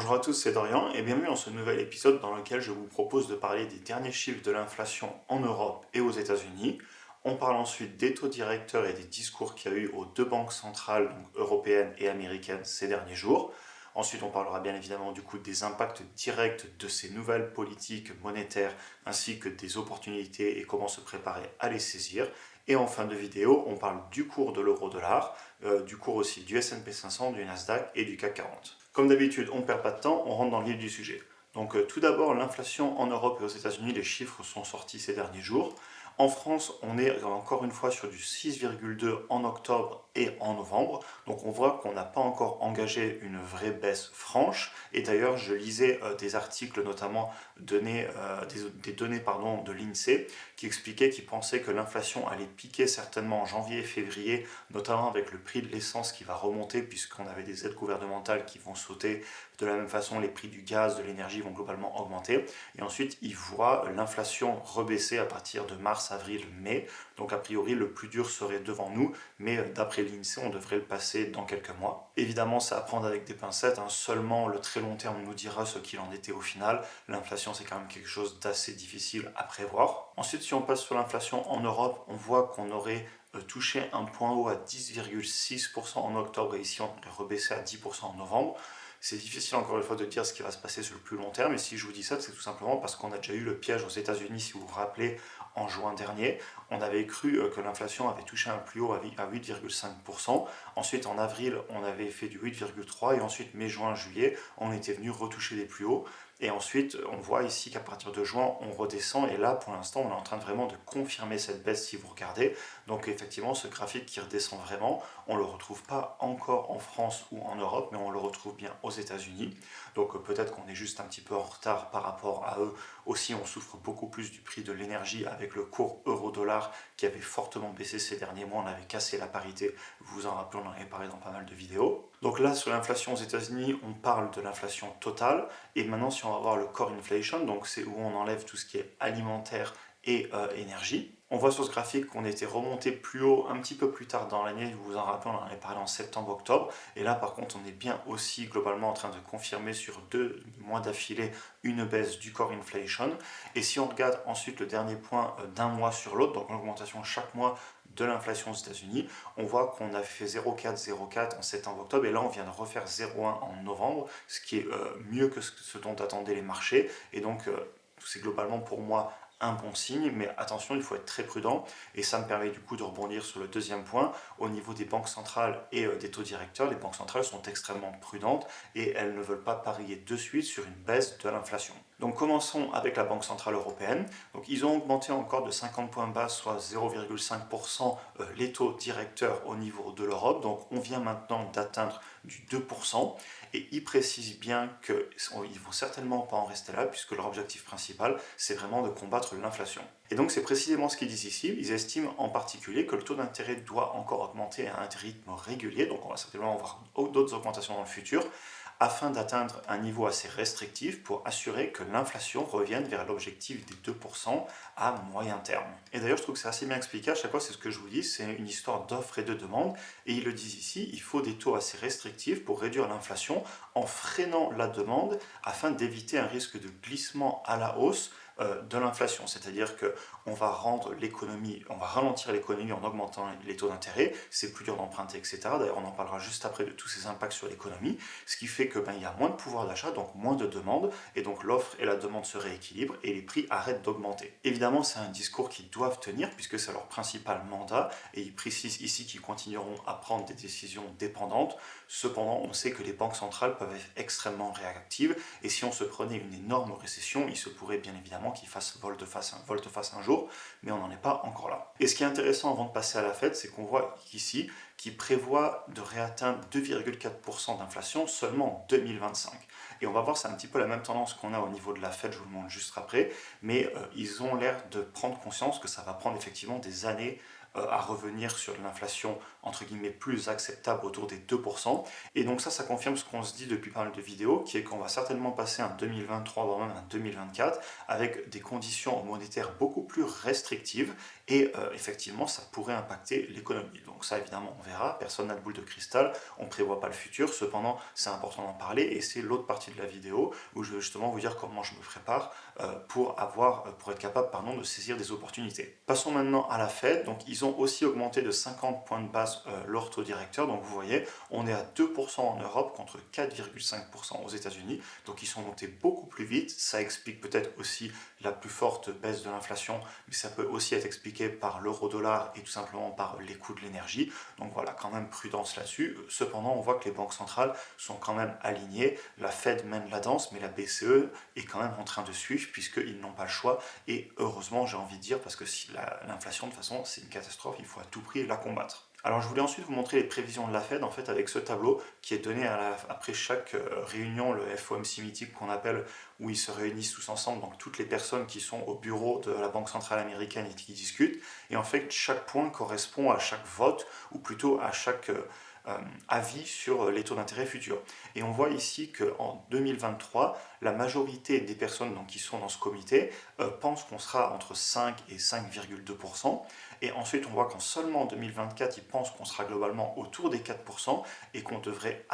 Bonjour à tous, c'est Dorian et bienvenue dans ce nouvel épisode dans lequel je vous propose de parler des derniers chiffres de l'inflation en Europe et aux États-Unis. On parle ensuite des taux directeurs et des discours qu'il y a eu aux deux banques centrales, donc européennes et américaines, ces derniers jours. Ensuite, on parlera bien évidemment du coup des impacts directs de ces nouvelles politiques monétaires ainsi que des opportunités et comment se préparer à les saisir. Et en fin de vidéo, on parle du cours de l'euro-dollar, du cours aussi du S&P 500, du Nasdaq et du CAC 40. Comme d'habitude, on ne perd pas de temps, on rentre dans le vif du sujet. Donc tout d'abord, l'inflation en Europe et aux États-Unis, les chiffres sont sortis ces derniers jours. En France, on est encore une fois sur du 6,2 en octobre et en novembre. Donc on voit qu'on n'a pas encore engagé une vraie baisse franche. Et d'ailleurs, je lisais des articles, notamment des données de l'INSEE, qui expliquaient qu'ils pensaient que l'inflation allait piquer certainement en janvier et février, notamment avec le prix de l'essence qui va remonter, puisqu'on avait des aides gouvernementales qui vont sauter. De la même façon, les prix du gaz, de l'énergie vont globalement augmenter. Et ensuite, ils voient l'inflation rebaisser à partir de mars, avril, mai. Donc a priori, le plus dur serait devant nous, mais d'après l'INSEE, on devrait le passer dans quelques mois. Évidemment, c'est à prendre avec des pincettes, hein. Seulement le très long terme nous dira ce qu'il en était au final. L'inflation, c'est quand même quelque chose d'assez difficile à prévoir. Ensuite, si on passe sur l'inflation en Europe, on voit qu'on aurait touché un point haut à 10,6% en octobre et ici on aurait rebaissé à 10% en novembre. C'est difficile encore une fois de dire ce qui va se passer sur le plus long terme, et si je vous dis ça, c'est tout simplement parce qu'on a déjà eu le piège aux États-Unis, si vous vous rappelez, en juin dernier. On avait cru que l'inflation avait touché un plus haut à 8,5%. Ensuite, en avril, on avait fait du 8,3%, et ensuite, mai, juin, juillet, on était venu retoucher les plus hauts. Et ensuite, on voit ici qu'à partir de juin, on redescend. Et là, pour l'instant, on est en train de vraiment de confirmer cette baisse si vous regardez. Donc effectivement, ce graphique qui redescend vraiment, on ne le retrouve pas encore en France ou en Europe, mais on le retrouve bien aux États-Unis. Donc peut-être qu'on est juste un petit peu en retard par rapport à eux. Aussi, on souffre beaucoup plus du prix de l'énergie avec le cours euro-dollar qui avait fortement baissé ces derniers mois. On avait cassé la parité. Vous vous en rappelez, on en avait parlé dans pas mal de vidéos. Donc là, sur l'inflation aux États-Unis, on parle de l'inflation totale. Et maintenant, si on va voir le core inflation, donc c'est où on enlève tout ce qui est alimentaire et énergie. On voit sur ce graphique qu'on était remonté plus haut un petit peu plus tard dans l'année, vous vous en rappelez, on en avait parlé en septembre-octobre, et là par contre on est bien aussi globalement en train de confirmer sur 2 mois d'affilée une baisse du core inflation, et si on regarde ensuite le dernier point d'un mois sur l'autre, donc l'augmentation chaque mois de l'inflation aux États-Unis, on voit qu'on a fait 0,4 en septembre-octobre, et là on vient de refaire 0,1 en novembre, ce qui est mieux que ce dont attendaient les marchés, et donc c'est globalement pour moi un bon signe, mais attention, il faut être très prudent, et ça me permet du coup de rebondir sur le deuxième point. Au niveau des banques centrales et des taux directeurs, les banques centrales sont extrêmement prudentes et elles ne veulent pas parier de suite sur une baisse de l'inflation. Donc commençons avec la Banque Centrale Européenne. Donc ils ont augmenté encore de 50 points bas, soit 0,5% les taux directeurs au niveau de l'Europe. Donc on vient maintenant d'atteindre du 2%, et ils précisent bien qu'ils ne vont certainement pas en rester là, puisque leur objectif principal, c'est vraiment de combattre l'inflation. Et donc c'est précisément ce qu'ils disent ici. Ils estiment en particulier que le taux d'intérêt doit encore augmenter à un rythme régulier, donc on va certainement avoir d'autres augmentations dans le futur, afin d'atteindre un niveau assez restrictif pour assurer que l'inflation revienne vers l'objectif des 2% à moyen terme. Et d'ailleurs, je trouve que c'est assez bien expliqué, à chaque fois c'est ce que je vous dis, c'est une histoire d'offre et de demande, et ils le disent ici, il faut des taux assez restrictifs pour réduire l'inflation en freinant la demande afin d'éviter un risque de glissement à la hausse de l'inflation, c'est-à-dire qu'on va rendre l'économie, on va ralentir l'économie en augmentant les taux d'intérêt, c'est plus dur d'emprunter, etc. D'ailleurs, on en parlera juste après de tous ces impacts sur l'économie, ce qui fait que il y a moins de pouvoir d'achat, donc moins de demande, et donc l'offre et la demande se rééquilibrent et les prix arrêtent d'augmenter. Évidemment, c'est un discours qu'ils doivent tenir puisque c'est leur principal mandat, et ils précisent ici qu'ils continueront à prendre des décisions dépendantes. Cependant, on sait que les banques centrales peuvent être extrêmement réactives, et si on se prenait une énorme récession, il se pourrait bien évidemment qu'ils fassent volte-face un jour, mais on n'en est pas encore là. Et ce qui est intéressant avant de passer à la Fed, c'est qu'on voit ici qu'ils prévoient de réatteindre 2,4% d'inflation seulement en 2025. Et on va voir, c'est un petit peu la même tendance qu'on a au niveau de la Fed, je vous le montre juste après, mais ils ont l'air de prendre conscience que ça va prendre effectivement des années à revenir sur l'inflation entre guillemets plus acceptable autour des 2%. Et donc ça confirme ce qu'on se dit depuis pas mal de vidéos, qui est qu'on va certainement passer un 2023, voire même un 2024, avec des conditions monétaires beaucoup plus restrictives, et effectivement ça pourrait impacter l'économie. Donc ça évidemment on verra, personne n'a de boule de cristal, on ne prévoit pas le futur, cependant c'est important d'en parler, et c'est l'autre partie de la vidéo où je vais justement vous dire comment je me prépare pour être capable de saisir des opportunités. Passons maintenant à la Fed. Donc ils ont aussi augmenté de 50 points de base leur taux directeur, donc vous voyez on est à 2% en Europe contre 4,5% aux États-Unis, donc ils sont montés beaucoup plus vite. Ça explique peut-être aussi la plus forte baisse de l'inflation, mais ça peut aussi être expliqué par l'euro-dollar et tout simplement par les coûts de l'énergie. Donc voilà, quand même prudence là-dessus. Cependant, on voit que les banques centrales sont quand même alignées. La Fed mène la danse, mais la BCE est quand même en train de suivre puisqu'ils n'ont pas le choix. Et heureusement, j'ai envie de dire, parce que si l'inflation, de toute façon, c'est une catastrophe, il faut à tout prix la combattre. Alors je voulais ensuite vous montrer les prévisions de la Fed en fait avec ce tableau qui est donné après chaque réunion, le FOMC meeting qu'on appelle, où ils se réunissent tous ensemble, donc toutes les personnes qui sont au bureau de la Banque centrale américaine et qui discutent. Et en fait chaque point correspond à chaque vote, ou plutôt à chaque avis sur les taux d'intérêt futurs. Et on voit ici qu'en 2023, la majorité des personnes qui sont dans ce comité pensent qu'on sera entre 5 et 5,2%. Et ensuite, on voit qu'en seulement en 2024, ils pensent qu'on sera globalement autour des 4% et qu'on devrait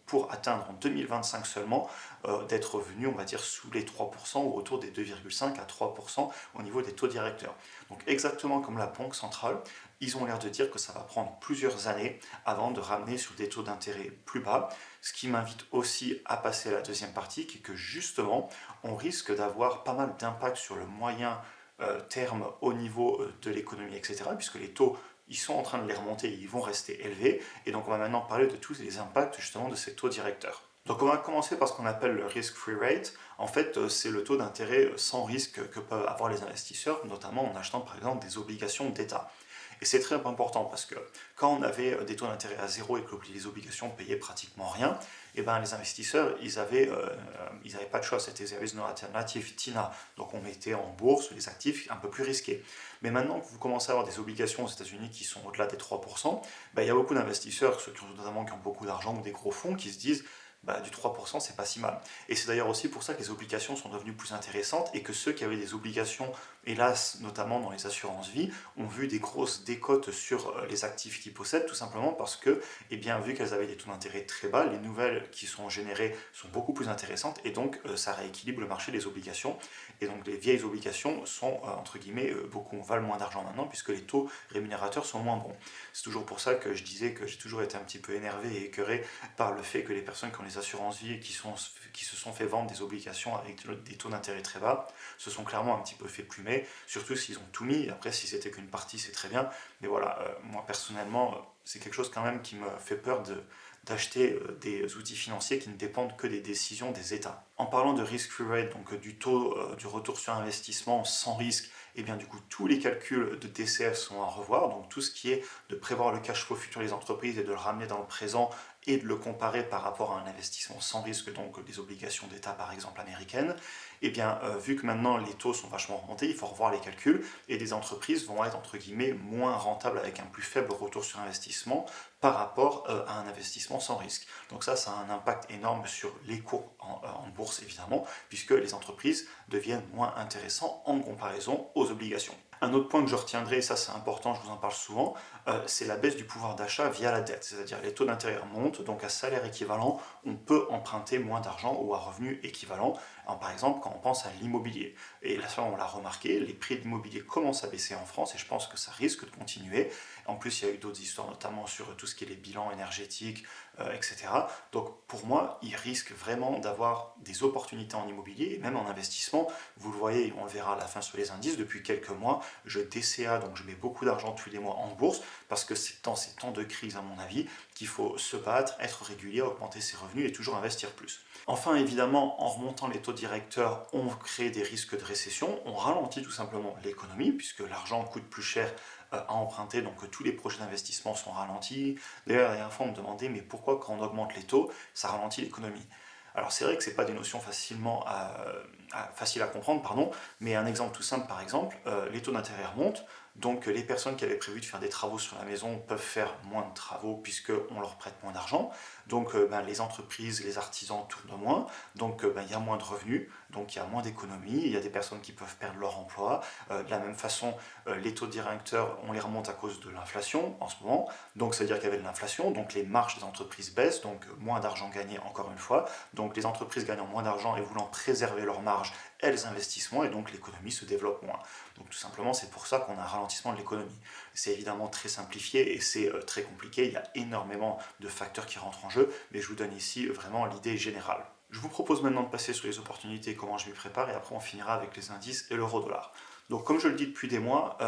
pour atteindre en 2025 seulement, d'être revenu, on va dire, sous les 3% ou autour des 2,5 à 3% au niveau des taux directeurs. Donc exactement comme la Banque centrale, ils ont l'air de dire que ça va prendre plusieurs années avant de ramener sur des taux d'intérêt plus bas, ce qui m'invite aussi à passer à la deuxième partie, qui est que justement, on risque d'avoir pas mal d'impact sur le moyen terme au niveau de l'économie, etc., puisque les taux, ils sont en train de les remonter, ils vont rester élevés, et donc on va maintenant parler de tous les impacts justement de ces taux directeurs. Donc on va commencer par ce qu'on appelle le risk-free rate. En fait, c'est le taux d'intérêt sans risque que peuvent avoir les investisseurs, notamment en achetant par exemple des obligations d'État. Et c'est très important parce que quand on avait des taux d'intérêt à zéro et que les obligations payaient pratiquement rien, et ben les investisseurs, ils avaient pas de choix, c'était there is no alternative, TINA. Donc on mettait en bourse les actifs un peu plus risqués. Mais maintenant que vous commencez à avoir des obligations aux États-Unis qui sont au-delà des 3%, ben, il y a beaucoup d'investisseurs, notamment qui ont beaucoup d'argent ou des gros fonds, qui se disent du 3%, c'est pas si mal. Et c'est d'ailleurs aussi pour ça que les obligations sont devenues plus intéressantes et que ceux qui avaient des obligations, hélas, notamment dans les assurances vie, ont vu des grosses décotes sur les actifs qu'ils possèdent, tout simplement parce que, vu qu'elles avaient des taux d'intérêt très bas, les nouvelles qui sont générées sont beaucoup plus intéressantes et donc ça rééquilibre le marché des obligations. Et donc les vieilles obligations sont, entre guillemets, valent moins d'argent maintenant puisque les taux rémunérateurs sont moins bons. C'est toujours pour ça que je disais que j'ai toujours été un petit peu énervé et écœuré par le fait que les personnes qui ont les assurances vie qui se sont fait vendre des obligations avec des taux d'intérêt très bas se sont clairement un petit peu fait plumer, surtout s'ils ont tout mis. Après, si c'était qu'une partie, c'est très bien, mais voilà, moi personnellement, c'est quelque chose quand même qui me fait peur d'acheter des outils financiers qui ne dépendent que des décisions des États. En parlant de risk-free rate, donc du taux du retour sur investissement sans risque, et bien du coup tous les calculs de DCF sont à revoir, donc tout ce qui est de prévoir le cash flow futur des entreprises et de le ramener dans le présent et de le comparer par rapport à un investissement sans risque, donc des obligations d'État par exemple américaines, et bien vu que maintenant les taux sont vachement remontés, il faut revoir les calculs et des entreprises vont être entre guillemets moins rentables avec un plus faible retour sur investissement par rapport à un investissement sans risque. Donc ça a un impact énorme sur les cours en bourse évidemment, puisque les entreprises deviennent moins intéressantes en comparaison aux obligations. Un autre point que je retiendrai, et ça c'est important, je vous en parle souvent, c'est la baisse du pouvoir d'achat via la dette, c'est-à-dire les taux d'intérêt remontent, donc à salaire équivalent, on peut emprunter moins d'argent ou à revenu équivalent, par exemple quand on pense à l'immobilier. Et là, on l'a remarqué, les prix de l'immobilier commencent à baisser en France et je pense que ça risque de continuer. En plus, il y a eu d'autres histoires, notamment sur tout ce qui est les bilans énergétiques, etc. Donc pour moi, il risque vraiment d'avoir des opportunités en immobilier et même en investissement. Vous le voyez, on le verra à la fin sur les indices, depuis quelques mois, je DCA, donc je mets beaucoup d'argent tous les mois en bourse parce que c'est dans ces temps de crise, à mon avis, qu'il faut se battre, être régulier, augmenter ses revenus et toujours investir plus. Enfin, évidemment, en remontant les taux directeurs, on crée des risques de récession, on ralentit tout simplement l'économie, puisque l'argent coûte plus cher à emprunter, donc tous les projets d'investissement sont ralentis. D'ailleurs, la dernière fois, on me demandait, mais pourquoi quand on augmente les taux, ça ralentit l'économie? Alors c'est vrai que ce n'est pas des notions faciles à comprendre, mais un exemple tout simple par exemple, les taux d'intérêt remontent, Donc les personnes qui avaient prévu de faire des travaux sur la maison peuvent faire moins de travaux puisqu'on leur prête moins d'argent. Donc les entreprises, les artisans tournent moins, donc il y a moins de revenus, donc il y a moins d'économies, il y a des personnes qui peuvent perdre leur emploi. De la même façon, les taux directeurs, on les remonte à cause de l'inflation en ce moment, donc ça veut dire qu'il y avait de l'inflation, donc les marges des entreprises baissent, donc moins d'argent gagné encore une fois, donc les entreprises gagnant moins d'argent et voulant préserver leurs marges, elles investissent moins et donc l'économie se développe moins. Donc tout simplement c'est pour ça qu'on a un ralentissement de l'économie. C'est évidemment très simplifié et c'est très compliqué, il y a énormément de facteurs qui rentrent en jeu, mais je vous donne ici vraiment l'idée générale. Je vous propose maintenant de passer sur les opportunités et comment je m'y prépare, et après on finira avec les indices et l'euro-dollar. Donc comme je le dis depuis des mois,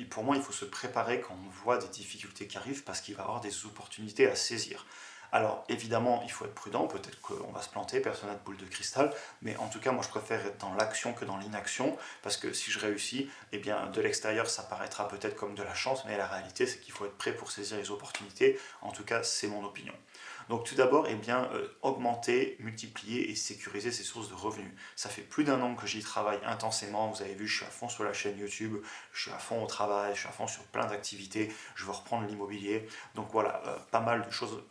pour moi il faut se préparer quand on voit des difficultés qui arrivent parce qu'il va y avoir des opportunités à saisir. Alors évidemment il faut être prudent, peut-être qu'on va se planter, personne n'a de boule de cristal, mais en tout cas moi je préfère être dans l'action que dans l'inaction, parce que si je réussis, eh bien de l'extérieur ça paraîtra peut-être comme de la chance, mais la réalité c'est qu'il faut être prêt pour saisir les opportunités, en tout cas c'est mon opinion. Donc tout d'abord, augmenter, multiplier et sécuriser ses sources de revenus. Ça fait plus d'un an que j'y travaille intensément, vous avez vu, je suis à fond sur la chaîne YouTube, je suis à fond au travail, je suis à fond sur plein d'activités, je veux reprendre l'immobilier. Donc voilà, pas mal de choses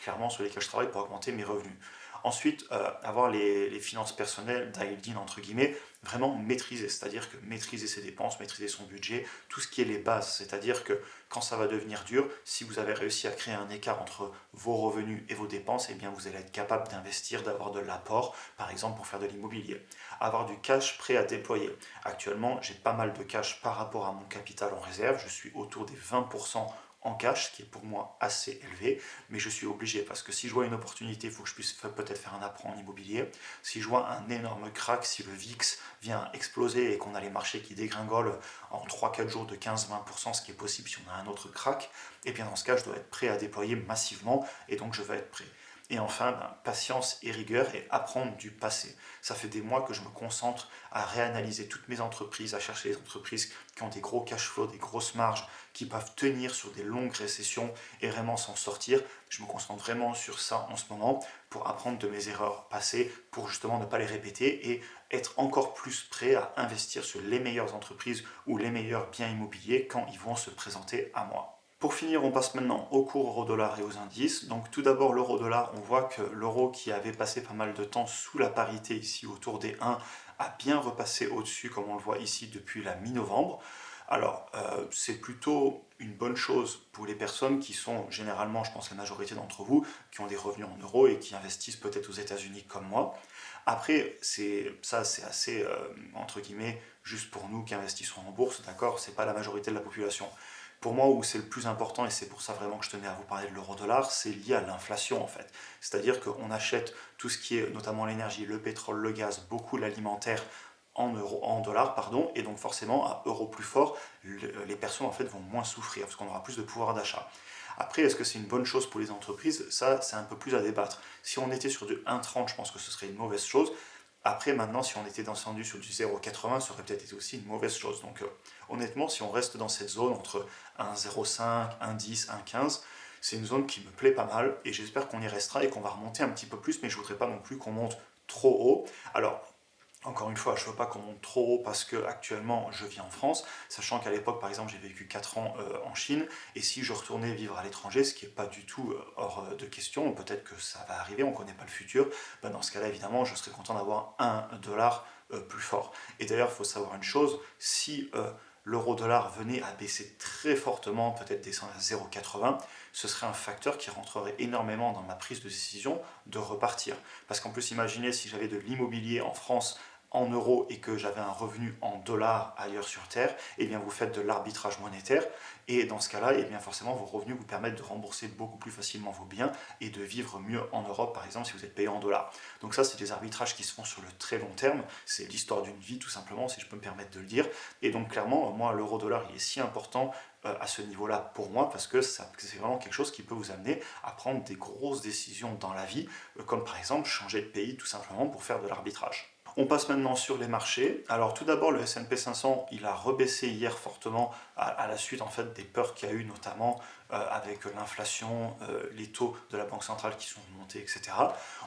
clairement sur lesquelles je travaille pour augmenter mes revenus. Ensuite, avoir les finances personnelles, dialed in entre guillemets, vraiment maîtriser, c'est-à-dire que maîtriser ses dépenses, maîtriser son budget, tout ce qui est les bases, c'est-à-dire que quand ça va devenir dur, si vous avez réussi à créer un écart entre vos revenus et vos dépenses, eh bien vous allez être capable d'investir, d'avoir de l'apport, par exemple pour faire de l'immobilier. Avoir du cash prêt à déployer. Actuellement, j'ai pas mal de cash par rapport à mon capital en réserve, je suis autour des 20% en cash, ce qui est pour moi assez élevé, mais je suis obligé parce que si je vois une opportunité, il faut que je puisse peut-être faire un apport en immobilier. Si je vois un énorme crack, si le VIX vient exploser et qu'on a les marchés qui dégringolent en 3-4 jours de 15-20%, ce qui est possible si on a un autre crack, et bien dans ce cas, je dois être prêt à déployer massivement et donc je vais être prêt. Et enfin, patience et rigueur et apprendre du passé. Ça fait des mois que je me concentre à réanalyser toutes mes entreprises, à chercher les entreprises qui ont des gros cash flows, des grosses marges, qui peuvent tenir sur des longues récessions et vraiment s'en sortir. Je me concentre vraiment sur ça en ce moment pour apprendre de mes erreurs passées, pour justement ne pas les répéter et être encore plus prêt à investir sur les meilleures entreprises ou les meilleurs biens immobiliers quand ils vont se présenter à moi. Pour finir, on passe maintenant au cours euro-dollar et aux indices. Donc tout d'abord l'euro-dollar, on voit que l'euro qui avait passé pas mal de temps sous la parité ici autour des 1 a bien repassé au-dessus comme on le voit ici depuis la mi-novembre. Alors c'est plutôt une bonne chose pour les personnes qui sont généralement, je pense la majorité d'entre vous, qui ont des revenus en euros et qui investissent peut-être aux États-Unis comme moi. Après, c'est assez, entre guillemets, juste pour nous qui investissons en bourse, d'accord, c'est pas la majorité de la population. Pour moi, où c'est le plus important, et c'est pour ça vraiment que je tenais à vous parler de l'euro-dollar, c'est lié à l'inflation en fait. C'est-à-dire qu'on achète tout ce qui est notamment l'énergie, le pétrole, le gaz, beaucoup l'alimentaire en dollars, pardon, et donc forcément à euro plus fort, les personnes en fait vont moins souffrir parce qu'on aura plus de pouvoir d'achat. Après, est-ce que c'est une bonne chose pour les entreprises? Ça, c'est un peu plus à débattre. Si on était sur du 1,30, je pense que ce serait une mauvaise chose. Après, maintenant, si on était descendu sur du 0,80, ça aurait peut-être été aussi une mauvaise chose. Donc, honnêtement, si on reste dans cette zone entre 1,05, 1,10, 1,15, c'est une zone qui me plaît pas mal et j'espère qu'on y restera et qu'on va remonter un petit peu plus, mais je voudrais pas non plus qu'on monte trop haut. Alors, encore une fois, je ne veux pas qu'on monte trop haut parce que actuellement je vis en France, sachant qu'à l'époque, par exemple, j'ai vécu 4 ans en Chine, et si je retournais vivre à l'étranger, ce qui n'est pas du tout hors de question, peut-être que ça va arriver, on ne connaît pas le futur, ben dans ce cas-là, évidemment, je serais content d'avoir un dollar plus fort. Et d'ailleurs, il faut savoir une chose, si l'euro-dollar venait à baisser très fortement, peut-être descendre à 0,80, ce serait un facteur qui rentrerait énormément dans ma prise de décision de repartir. Parce qu'en plus, imaginez si j'avais de l'immobilier en France en euros et que j'avais un revenu en dollars ailleurs sur Terre, eh bien vous faites de l'arbitrage monétaire et dans ce cas-là, eh bien forcément vos revenus vous permettent de rembourser beaucoup plus facilement vos biens et de vivre mieux en Europe, par exemple, si vous êtes payé en dollars. Donc ça, c'est des arbitrages qui se font sur le très long terme, c'est l'histoire d'une vie tout simplement, si je peux me permettre de le dire. Et donc clairement, moi, l'euro-dollar, il est si important à ce niveau-là pour moi parce que c'est vraiment quelque chose qui peut vous amener à prendre des grosses décisions dans la vie, comme par exemple changer de pays tout simplement pour faire de l'arbitrage. On passe maintenant sur les marchés. Alors tout d'abord, le S&P 500, il a rebaissé hier fortement à la suite en fait des peurs qu'il y a eu notamment avec l'inflation, les taux de la Banque centrale qui sont montés, etc.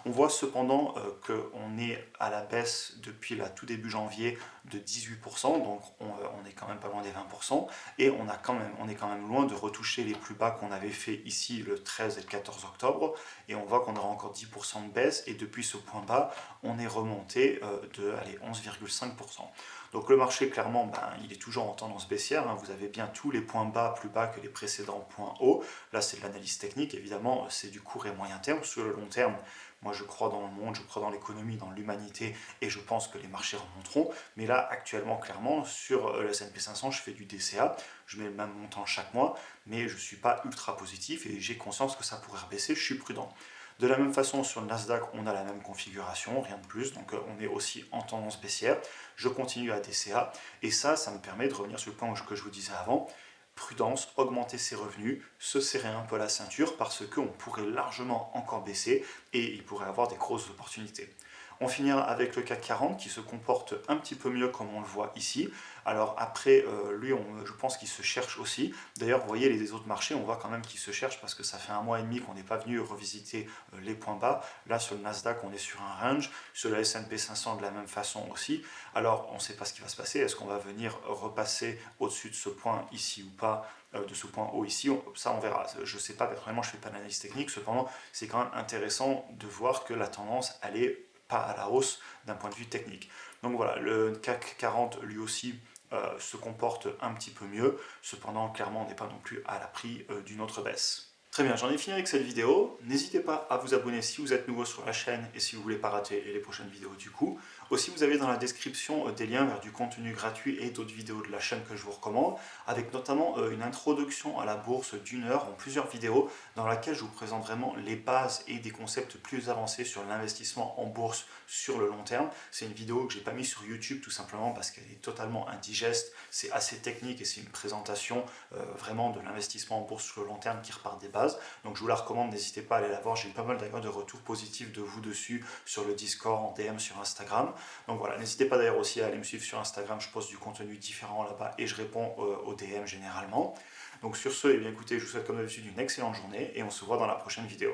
On voit cependant qu'on est à la baisse depuis la tout début janvier de 18%, donc on est quand même pas loin des 20%, et on est quand même loin de retoucher les plus bas qu'on avait fait ici le 13 et le 14 octobre, et on voit qu'on aura encore 10% de baisse, et depuis ce point bas, on est remonté de 11,5%. Donc le marché, clairement, il est toujours en tendance baissière, hein. Vous avez bien tous les points bas plus bas que les précédents points hauts. Là, c'est de l'analyse technique, évidemment, c'est du court et moyen terme. Sur le long terme, moi, je crois dans le monde, je crois dans l'économie, dans l'humanité, et je pense que les marchés remonteront. Mais là, actuellement, clairement, sur le S&P 500, je fais du DCA, je mets le même montant chaque mois, mais je ne suis pas ultra positif et j'ai conscience que ça pourrait rebaisser, je suis prudent. De la même façon, sur le Nasdaq, on a la même configuration, rien de plus, donc on est aussi en tendance baissière. Je continue à DCA, et ça me permet de revenir sur le point que je vous disais avant, prudence, augmenter ses revenus, se serrer un peu la ceinture, parce qu'on pourrait largement encore baisser, et il pourrait avoir des grosses opportunités. On finira avec le CAC 40 qui se comporte un petit peu mieux comme on le voit ici. Alors après, lui, je pense qu'il se cherche aussi. D'ailleurs, vous voyez les autres marchés, on voit quand même qu'il se cherche parce que ça fait 1 mois et demi qu'on n'est pas venu revisiter les points bas. Là, sur le Nasdaq, on est sur un range. Sur le S&P 500, de la même façon aussi. Alors, on ne sait pas ce qui va se passer. Est-ce qu'on va venir repasser au-dessus de ce point ici ou pas, de ce point haut ici? Ça, on verra. Je ne sais pas, personnellement, je ne fais pas d'analyse technique. Cependant, c'est quand même intéressant de voir que la tendance, elle est pas à la hausse d'un point de vue technique. Donc voilà, le CAC 40 lui aussi se comporte un petit peu mieux, cependant clairement on n'est pas non plus à l'abri d'une autre baisse. Très bien, j'en ai fini avec cette vidéo. N'hésitez pas à vous abonner si vous êtes nouveau sur la chaîne et si vous ne voulez pas rater les prochaines vidéos du coup. Aussi, vous avez dans la description des liens vers du contenu gratuit et d'autres vidéos de la chaîne que je vous recommande, avec notamment une introduction à la bourse d'1 heure en plusieurs vidéos dans laquelle je vous présente vraiment les bases et des concepts plus avancés sur l'investissement en bourse sur le long terme. C'est une vidéo que j'ai pas mise sur YouTube tout simplement parce qu'elle est totalement indigeste, c'est assez technique et c'est une présentation vraiment de l'investissement en bourse sur le long terme qui repart des bases. Donc je vous la recommande, n'hésitez pas à aller la voir. J'ai eu pas mal d'ailleurs de retours positifs de vous dessus sur le Discord, en DM sur Instagram. Donc voilà, n'hésitez pas d'ailleurs aussi à aller me suivre sur Instagram, je poste du contenu différent là-bas et je réponds aux DM généralement. Donc sur ce, eh bien, écoutez, je vous souhaite comme d'habitude une excellente journée et on se voit dans la prochaine vidéo.